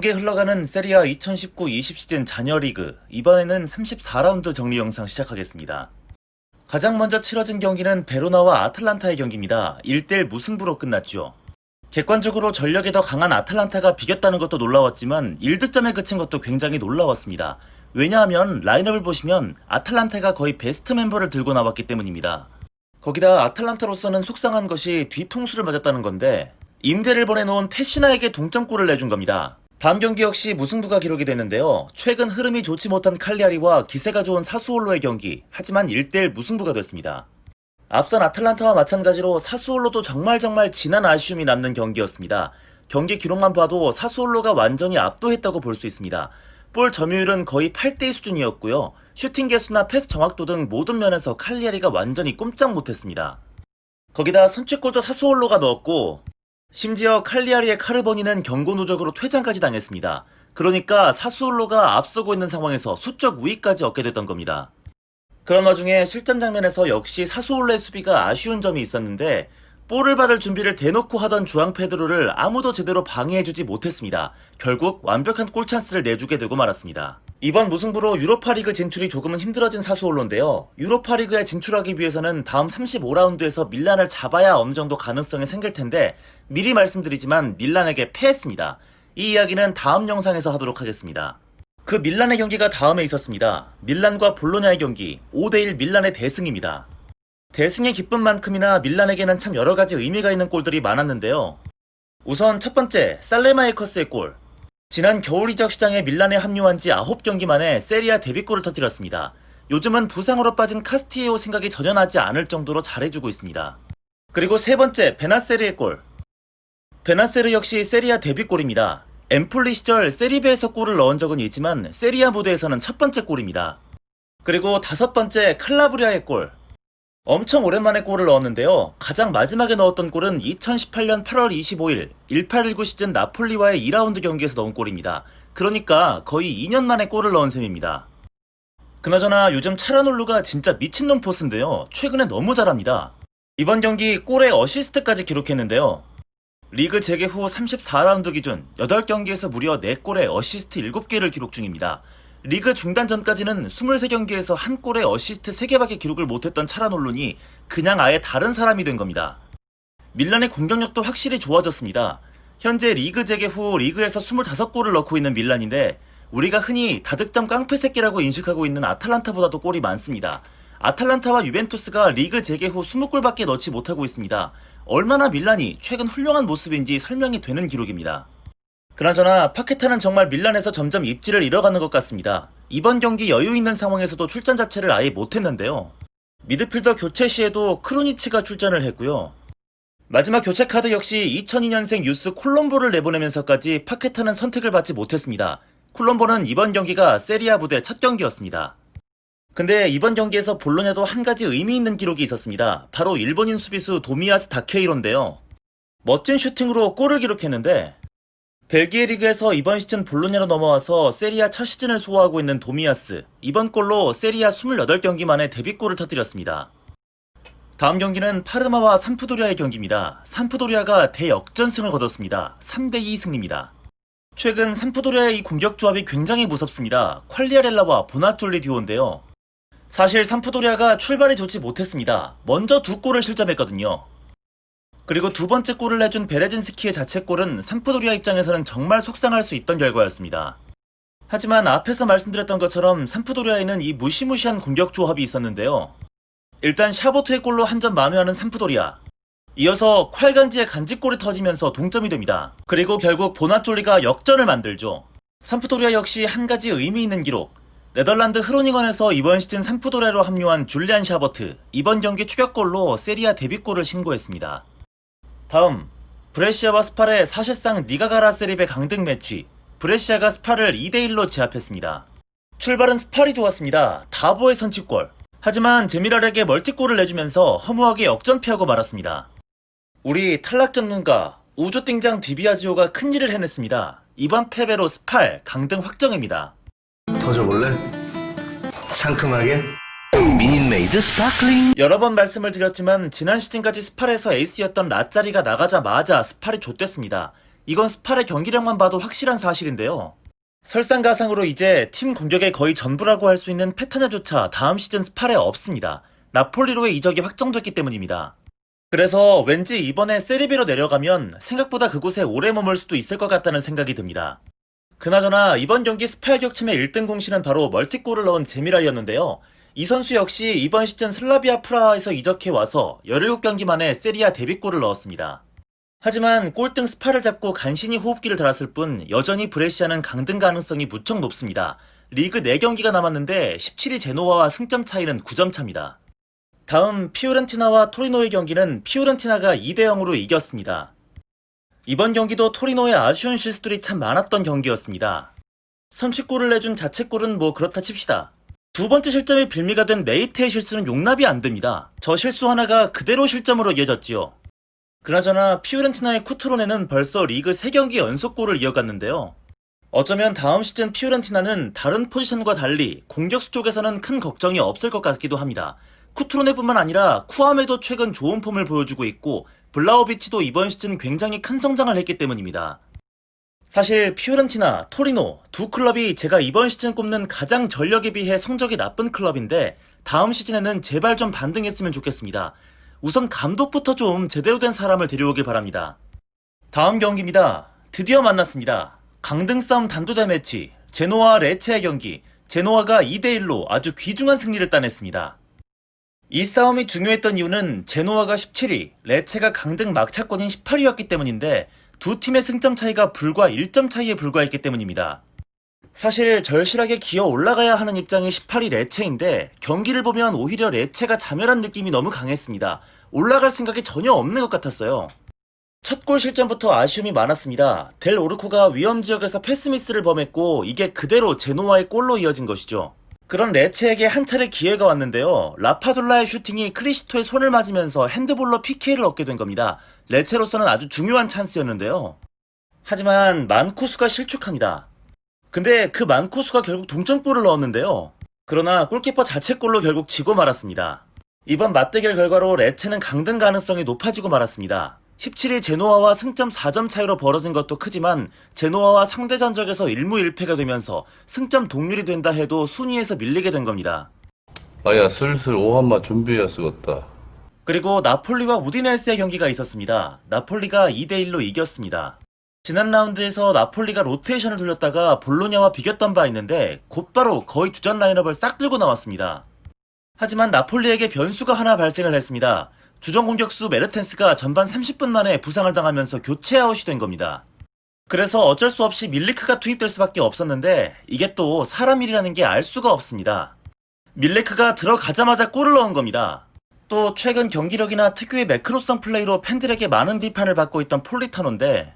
바쁘게 흘러가는 세리아 2019-20 시즌 잔여 리그, 이번에는 34라운드 정리 영상 시작하겠습니다. 가장 먼저 치러진 경기는 베로나와 아틀란타의 경기입니다. 1대1 무승부로 끝났죠. 객관적으로 전력이 더 강한 아틀란타가 비겼다는 것도 놀라웠지만 1득점에 그친 것도 굉장히 놀라웠습니다. 왜냐하면 라인업을 보시면 아틀란타가 거의 베스트 멤버를 들고 나왔기 때문입니다. 거기다 아틀란타로서는 속상한 것이 뒤통수를 맞았다는 건데 임대를 보내놓은 페시나에게 동점골을 내준 겁니다. 다음 경기 역시 무승부가 기록이 됐는데요. 최근 흐름이 좋지 못한 칼리아리와 기세가 좋은 사수올로의 경기, 하지만 1대1 무승부가 됐습니다. 앞선 아틀란타와 마찬가지로 사수올로도 정말 진한 아쉬움이 남는 경기였습니다. 경기 기록만 봐도 사수올로가 완전히 압도했다고 볼 수 있습니다. 볼 점유율은 거의 8대2 수준이었고요. 슈팅 개수나 패스 정확도 등 모든 면에서 칼리아리가 완전히 꼼짝 못했습니다. 거기다 선취골도 사수올로가 넣었고 심지어 칼리아리의 카르보니는 경고 누적으로 퇴장까지 당했습니다. 그러니까 사수올로가 앞서고 있는 상황에서 수적 우위까지 얻게 됐던 겁니다. 그런 와중에 실점 장면에서 역시 사수올로의 수비가 아쉬운 점이 있었는데 볼을 받을 준비를 대놓고 하던 주앙 페드로를 아무도 제대로 방해해주지 못했습니다. 결국 완벽한 골찬스를 내주게 되고 말았습니다. 이번 무승부로 유로파리그 진출이 조금은 힘들어진 사수올로인데요. 유로파리그에 진출하기 위해서는 다음 35라운드에서 밀란을 잡아야 어느 정도 가능성이 생길 텐데 미리 말씀드리지만 밀란에게 패했습니다. 이 이야기는 다음 영상에서 하도록 하겠습니다. 그 밀란의 경기가 다음에 있었습니다. 밀란과 볼로냐의 경기, 5대1 밀란의 대승입니다. 대승의 기쁨만큼이나 밀란에게는 참 여러가지 의미가 있는 골들이 많았는데요. 우선 첫 번째, 살레마에커스의 골. 지난 겨울 이적 시장에 밀란에 합류한 지 9경기 만에 세리아 데뷔골을 터뜨렸습니다. 요즘은 부상으로 빠진 카스티에오 생각이 전혀 나지 않을 정도로 잘해주고 있습니다. 그리고 세 번째, 베나세르의 골. 베나세르 역시 세리아 데뷔골입니다. 엠폴리 시절 세리베에서 골을 넣은 적은 있지만 세리아 무대에서는 첫 번째 골입니다. 그리고 다섯 번째, 칼라브리아의 골. 엄청 오랜만에 골을 넣었는데요. 가장 마지막에 넣었던 골은 2018년 8월 25일 1819 시즌 나폴리와의 2라운드 경기에서 넣은 골입니다. 그러니까 거의 2년 만에 골을 넣은 셈입니다. 그나저나 요즘 차라놀루가 진짜 미친놈 포스인데요. 최근에 너무 잘합니다. 이번 경기 골에 어시스트까지 기록했는데요. 리그 재개 후 34라운드 기준 8경기에서 무려 4골에 어시스트 7개를 기록 중입니다. 리그 중단 전까지는 23경기에서 한 골에 어시스트 3개밖에 기록을 못했던 차라놀룬이 그냥 아예 다른 사람이 된 겁니다. 밀란의 공격력도 확실히 좋아졌습니다. 현재 리그 재개 후 리그에서 25골을 넣고 있는 밀란인데 우리가 흔히 다득점 깡패 새끼라고 인식하고 있는 아탈란타보다도 골이 많습니다. 아탈란타와 유벤투스가 리그 재개 후 20골밖에 넣지 못하고 있습니다. 얼마나 밀란이 최근 훌륭한 모습인지 설명이 되는 기록입니다. 그나저나 파케타는 정말 밀란에서 점점 입지를 잃어가는 것 같습니다. 이번 경기 여유 있는 상황에서도 출전 자체를 아예 못했는데요. 미드필더 교체 시에도 크루니치가 출전을 했고요. 마지막 교체 카드 역시 2002년생 유스 콜롬보를 내보내면서까지 파케타는 선택을 받지 못했습니다. 콜롬보는 이번 경기가 세리아 부대 첫 경기였습니다. 근데 이번 경기에서 볼로냐도 한 가지 의미 있는 기록이 있었습니다. 바로 일본인 수비수 도미야스 다케이로인데요. 멋진 슈팅으로 골을 기록했는데 벨기에 리그에서 이번 시즌 볼로냐로 넘어와서 세리아 첫 시즌을 소화하고 있는 도미야스, 이번 골로 세리아 28경기 만에 데뷔골을 터뜨렸습니다. 다음 경기는 파르마와 삼프도리아의 경기입니다. 삼프도리아가 대역전승을 거뒀습니다. 3대2 승리입니다. 최근 삼프도리아의 이 공격 조합이 굉장히 무섭습니다. 퀄리아렐라와 보나졸리 듀오인데요. 사실 삼프도리아가 출발이 좋지 못했습니다. 먼저 2골을 실점했거든요. 그리고 두 번째 골을 내준 베레진스키의 자책골은 삼프도리아 입장에서는 정말 속상할 수 있던 결과였습니다. 하지만 앞에서 말씀드렸던 것처럼 삼프도리아에는 이 무시무시한 공격 조합이 있었는데요. 일단 샤보트의 골로 한 점 만회하는 삼프도리아. 이어서 콸간지의 간직골이 터지면서 동점이 됩니다. 그리고 결국 보나졸리가 역전을 만들죠. 삼프도리아 역시 한 가지 의미 있는 기록. 네덜란드 흐로닝언에서 이번 시즌 삼프도리아로 합류한 줄리안 샤버트. 이번 경기 추격골로 세리아 데뷔골을 신고했습니다. 다음, 브레시아와 스팔의 사실상 니가 가라 세리베 강등 매치. 브레시아가 스팔을 2대1로 제압했습니다. 출발은 스팔이 좋았습니다. 다보의 선취골. 하지만 제미랄에게 멀티골을 내주면서 허무하게 역전패하고 말았습니다. 우리 탈락 전문가 우주띵장 디비아지오가 큰일을 해냈습니다. 이번 패배로 스팔 강등 확정입니다. 터져볼래? 상큼하게? 미닛메이드 스파클링. 여러 번 말씀을 드렸지만 지난 시즌까지 스팔에서 에이스였던 라짜리가 나가자마자 스팔이 좆됐습니다. 이건 스팔의 경기력만 봐도 확실한 사실인데요. 설상가상으로 이제 팀 공격의 거의 전부라고 할 수 있는 페타냐조차 다음 시즌 스팔에 없습니다. 나폴리로의 이적이 확정됐기 때문입니다. 그래서 왠지 이번에 세리비로 내려가면 생각보다 그곳에 오래 머물 수도 있을 것 같다는 생각이 듭니다. 그나저나 이번 경기 스팔 격침의 1등 공신은 바로 멀티골을 넣은 제미랄이었는데요. 이 선수 역시 이번 시즌 슬라비아 프라하에서 이적해와서 17경기 만에 세리아 데뷔골을 넣었습니다. 하지만 꼴등 스팔을 잡고 간신히 호흡기를 달았을 뿐 여전히 브레시아는 강등 가능성이 무척 높습니다. 리그 4경기가 남았는데 17위 제노아와 승점 차이는 9점 차입니다. 다음 피오렌티나와 토리노의 경기는 피오렌티나가 2대0으로 이겼습니다. 이번 경기도 토리노의 아쉬운 실수들이 참 많았던 경기였습니다. 선취골을 내준 자책골은 뭐 그렇다 칩시다. 두 번째 실점이 빌미가 된 메이테의 실수는 용납이 안 됩니다. 저 실수 하나가 그대로 실점으로 이어졌지요. 그나저나 피오렌티나의 쿠트로네는 벌써 리그 3경기 연속골을 이어갔는데요. 어쩌면 다음 시즌 피오렌티나는 다른 포지션과 달리 공격수 쪽에서는 큰 걱정이 없을 것 같기도 합니다. 쿠트로네뿐만 아니라 쿠아메도 최근 좋은 폼을 보여주고 있고 블라호비치도 이번 시즌 굉장히 큰 성장을 했기 때문입니다. 사실 피오렌티나, 토리노 두 클럽이 제가 이번 시즌 꼽는 가장 전력에 비해 성적이 나쁜 클럽인데 다음 시즌에는 제발 좀 반등했으면 좋겠습니다. 우선 감독부터 좀 제대로 된 사람을 데려오길 바랍니다. 다음 경기입니다. 드디어 만났습니다. 강등 싸움 단두대 매치, 제노아와 레체의 경기, 제노아가 2대1로 아주 귀중한 승리를 따냈습니다. 이 싸움이 중요했던 이유는 제노아가 17위, 레체가 강등 막차권인 18위였기 때문인데 두 팀의 승점 차이가 불과 1점 차이에 불과했기 때문입니다. 사실 절실하게 기어 올라가야 하는 입장이 18위 레체인데 경기를 보면 오히려 레체가 자멸한 느낌이 너무 강했습니다. 올라갈 생각이 전혀 없는 것 같았어요. 첫 골 실점부터 아쉬움이 많았습니다. 델 오르코가 위험지역에서 패스미스를 범했고 이게 그대로 제노아의 골로 이어진 것이죠. 그런 레체에게 한 차례 기회가 왔는데요. 라파돌라의 슈팅이 크리시토의 손을 맞으면서 핸드볼로 PK를 얻게 된 겁니다. 레체로서는 아주 중요한 찬스였는데요. 하지만 만코수가 실축합니다. 근데 그 만코수가 결국 동점골을 넣었는데요. 그러나 골키퍼 자책골로 결국 지고 말았습니다. 이번 맞대결 결과로 레체는 강등 가능성이 높아지고 말았습니다. 17위 제노아와 승점 4점 차이로 벌어진 것도 크지만 제노아와 상대 전적에서 1무 1패가 되면서 승점 동률이 된다 해도 순위에서 밀리게 된 겁니다. 아야 슬슬 오한마 준비해야 쓰겠다. 그리고 나폴리와 우디네스의 경기가 있었습니다. 나폴리가 2대1로 이겼습니다. 지난 라운드에서 나폴리가 로테이션을 돌렸다가 볼로냐와 비겼던 바 있는데 곧바로 거의 주전 라인업을 싹 들고 나왔습니다. 하지만 나폴리에게 변수가 하나 발생을 했습니다. 주전 공격수 메르텐스가 전반 30분 만에 부상을 당하면서 교체 아웃이 된 겁니다. 그래서 어쩔 수 없이 밀리크가 투입될 수밖에 없었는데 이게 또 사람 일이라는 게 알 수가 없습니다. 밀리크가 들어가자마자 골을 넣은 겁니다. 또 최근 경기력이나 특유의 매크로성 플레이로 팬들에게 많은 비판을 받고 있던 폴리타노인데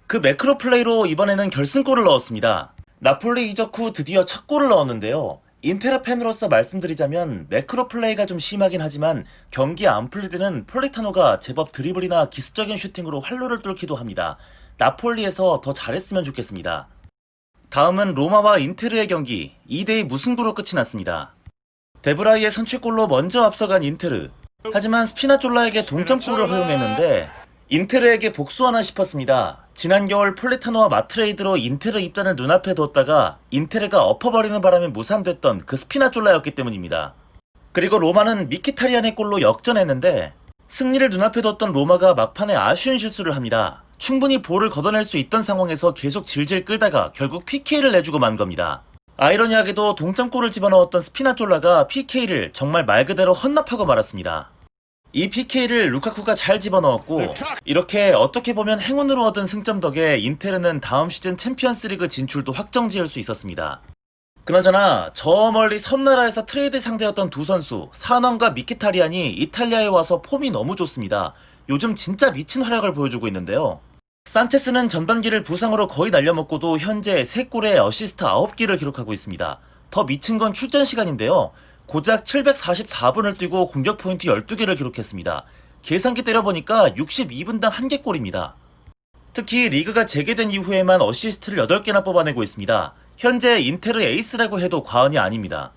그 매크로 플레이로 이번에는 결승골을 넣었습니다. 나폴리 이적 후 드디어 첫 골을 넣었는데요. 인테르 팬으로서 말씀드리자면 매크로 플레이가 좀 심하긴 하지만 경기 안 풀릴 때는 폴리타노가 제법 드리블이나 기습적인 슈팅으로 활로를 뚫기도 합니다. 나폴리에서 더 잘했으면 좋겠습니다. 다음은 로마와 인테르의 경기 2대2 무승부로 끝이 났습니다. 데브라이의 선취골로 먼저 앞서간 인테르. 하지만 스피나졸라에게 동점골을 허용했는데 인테르에게 복수하나 싶었습니다. 지난 겨울 폴리타노와 마트레이드로 인테르 입단을 눈앞에 뒀다가 인테르가 엎어버리는 바람에 무산됐던 그 스피나졸라였기 때문입니다. 그리고 로마는 미키타리안의 골로 역전했는데 승리를 눈앞에 뒀던 로마가 막판에 아쉬운 실수를 합니다. 충분히 볼을 걷어낼 수 있던 상황에서 계속 질질 끌다가 결국 PK를 내주고 만 겁니다. 아이러니하게도 동점골을 집어넣었던 스피나졸라가 PK를 정말 말 그대로 헌납하고 말았습니다. 이 PK를 루카쿠가 잘 집어넣었고 이렇게 어떻게 보면 행운으로 얻은 승점 덕에 인테르는 다음 시즌 챔피언스리그 진출도 확정지을 수 있었습니다. 그나저나 저 멀리 섬나라에서 트레이드 상대였던 두 선수 사넌과 미키타리안이 이탈리아에 와서 폼이 너무 좋습니다. 요즘 진짜 미친 활약을 보여주고 있는데요. 산체스는 전반기를 부상으로 거의 날려먹고도 현재 3골에 어시스트 9개를 기록하고 있습니다. 더 미친 건 출전 시간인데요. 고작 744분을 뛰고 공격 포인트 12개를 기록했습니다. 계산기 때려보니까 62분당 1개 골입니다. 특히 리그가 재개된 이후에만 어시스트를 8개나 뽑아내고 있습니다. 현재 인테르 에이스라고 해도 과언이 아닙니다.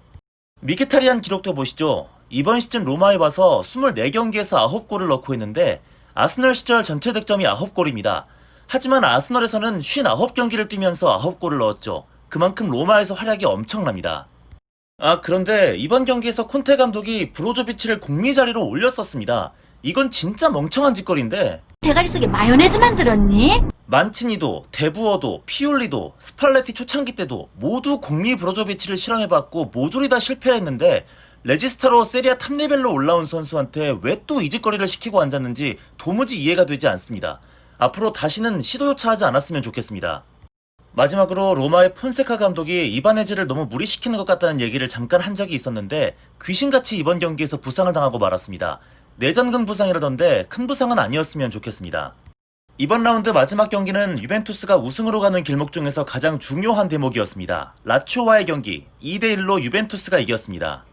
미키타리안 기록도 보시죠. 이번 시즌 로마에 와서 24경기에서 9골을 넣고 있는데 아스널 시절 전체 득점이 9골입니다. 하지만 아스널에서는 59경기를 뛰면서 9골을 넣었죠. 그만큼 로마에서 활약이 엄청납니다. 그런데 이번 경기에서 콘테 감독이 브로조비치를 공미 자리로 올렸었습니다. 이건 진짜 멍청한 짓거리인데 대가리 속에 마요네즈 만들었니? 만치니도, 데부어도, 피올리도, 스팔레티 초창기 때도 모두 공미 브로조비치를 실험해봤고 모조리 다 실패했는데 레지스타로 세리아 탑레벨로 올라온 선수한테 왜 또 이 짓거리를 시키고 앉았는지 도무지 이해가 되지 않습니다. 앞으로 다시는 시도조차 하지 않았으면 좋겠습니다. 마지막으로 로마의 폰세카 감독이 이바네즈를 너무 무리시키는 것 같다는 얘기를 잠깐 한 적이 있었는데 귀신같이 이번 경기에서 부상을 당하고 말았습니다. 내전근 부상이라던데 큰 부상은 아니었으면 좋겠습니다. 이번 라운드 마지막 경기는 유벤투스가 우승으로 가는 길목 중에서 가장 중요한 대목이었습니다. 라치오와의 경기 2대1로 유벤투스가 이겼습니다.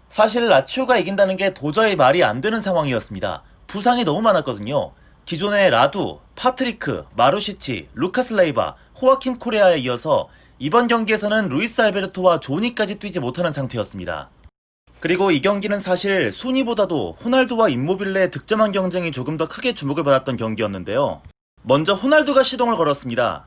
사실 라치오가 이긴다는 게 도저히 말이 안 되는 상황이었습니다. 부상이 너무 많았거든요. 기존의 라두, 파트리크, 마루시치, 루카스 레이바, 호아킨 코레아에 이어서 이번 경기에서는 루이스 알베르토와 조니까지 뛰지 못하는 상태였습니다. 그리고 이 경기는 사실 순위보다도 호날두와 임모빌레의 득점왕 경쟁이 조금 더 크게 주목을 받았던 경기였는데요. 먼저 호날두가 시동을 걸었습니다.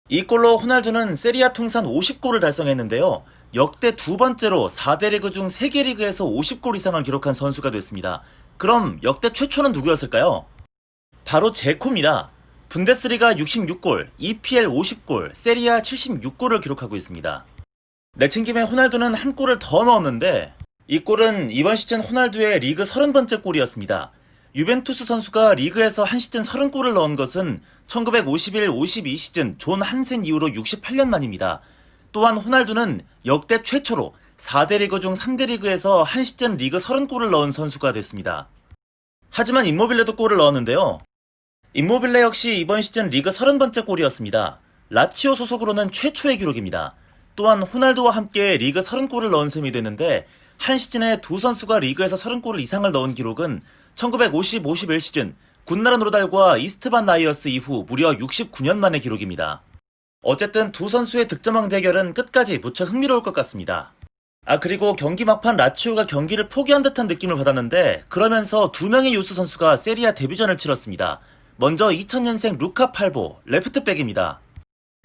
이 골로 호날두는 세리아 통산 50골을 달성했는데요. 역대 두 번째로 4대 리그 중 3개 리그에서 50골 이상을 기록한 선수가 됐습니다. 그럼 역대 최초는 누구였을까요? 바로 제코입니다. 분데스리가 66골, EPL 50골, 세리아 76골을 기록하고 있습니다. 내친 김에 호날두는 한 골을 더 넣었는데 이 골은 이번 시즌 호날두의 리그 30번째 골이었습니다. 유벤투스 선수가 리그에서 한 시즌 30골을 넣은 것은 1951-52 시즌 존 한센 이후로 68년 만입니다. 또한 호날두는 역대 최초로 4대 리그 중 3대 리그에서 한 시즌 리그 30골을 넣은 선수가 됐습니다. 하지만 임모빌레도 골을 넣었는데요. 임모빌레 역시 이번 시즌 리그 30번째 골이었습니다. 라치오 소속으로는 최초의 기록입니다. 또한 호날두와 함께 리그 30골을 넣은 셈이 되는데 한 시즌에 두 선수가 리그에서 30골 이상을 넣은 기록은 1950-51 시즌 군나라 노르달과 이스트반 라이어스 이후 무려 69년 만의 기록입니다. 어쨌든 두 선수의 득점왕 대결은 끝까지 무척 흥미로울 것 같습니다. 그리고 경기 막판 라치오가 경기를 포기한 듯한 느낌을 받았는데 그러면서 두 명의 유스 선수가 세리아 데뷔전을 치렀습니다. 먼저 2000년생 루카 팔보, 레프트백입니다.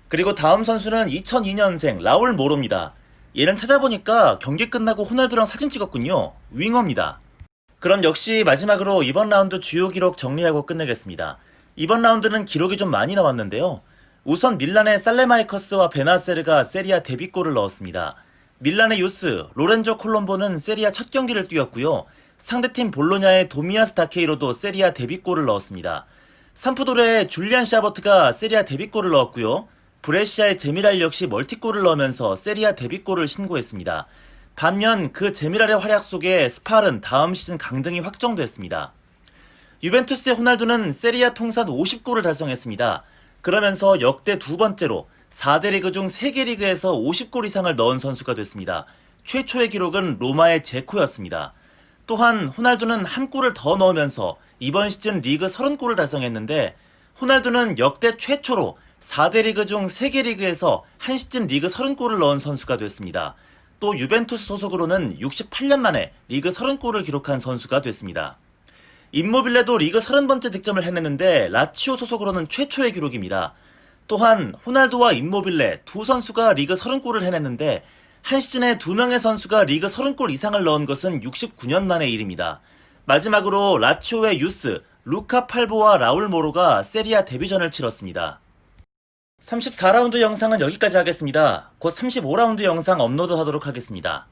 그리고 다음 선수는 2002년생 라울 모로입니다. 얘는 찾아보니까 경기 끝나고 호날두랑 사진 찍었군요. 윙어입니다. 그럼 역시 마지막으로 이번 라운드 주요 기록 정리하고 끝내겠습니다. 이번 라운드는 기록이 좀 많이 나왔는데요. 우선 밀란의 살레마이커스와 베나세르가 세리아 데뷔골을 넣었습니다. 밀란의 유스, 로렌조 콜롬보는 세리아 첫 경기를 뛰었고요. 상대팀 볼로냐의 도미아스 다케이로도 세리아 데뷔골을 넣었습니다. 삼프도레의 줄리안 샤버트가 세리아 데뷔골을 넣었고요. 브레시아의 제미랄 역시 멀티골을 넣으면서 세리아 데뷔골을 신고했습니다. 반면 그 제미랄의 활약 속에 스팔은 다음 시즌 강등이 확정됐습니다. 유벤투스의 호날두는 세리아 통산 50골을 달성했습니다. 그러면서 역대 두 번째로 4대 리그 중 3개 리그에서 50골 이상을 넣은 선수가 됐습니다. 최초의 기록은 로마의 제코였습니다. 또한 호날두는 한 골을 더 넣으면서 이번 시즌 리그 30골을 달성했는데 호날두는 역대 최초로 4대 리그 중 3개 리그에서 한 시즌 리그 30골을 넣은 선수가 됐습니다. 또 유벤투스 소속으로는 68년 만에 리그 30골을 기록한 선수가 됐습니다. 임모빌레도 리그 30번째 득점을 해냈는데 라치오 소속으로는 최초의 기록입니다. 또한 호날두와 임모빌레 두 선수가 리그 30골을 해냈는데 한 시즌에 두 명의 선수가 리그 30골 이상을 넣은 것은 69년 만의 일입니다. 마지막으로 라치오의 유스, 루카 팔보와 라울 모로가 세리아 데뷔전을 치렀습니다. 34라운드 영상은 여기까지 하겠습니다. 곧 35라운드 영상 업로드하도록 하겠습니다.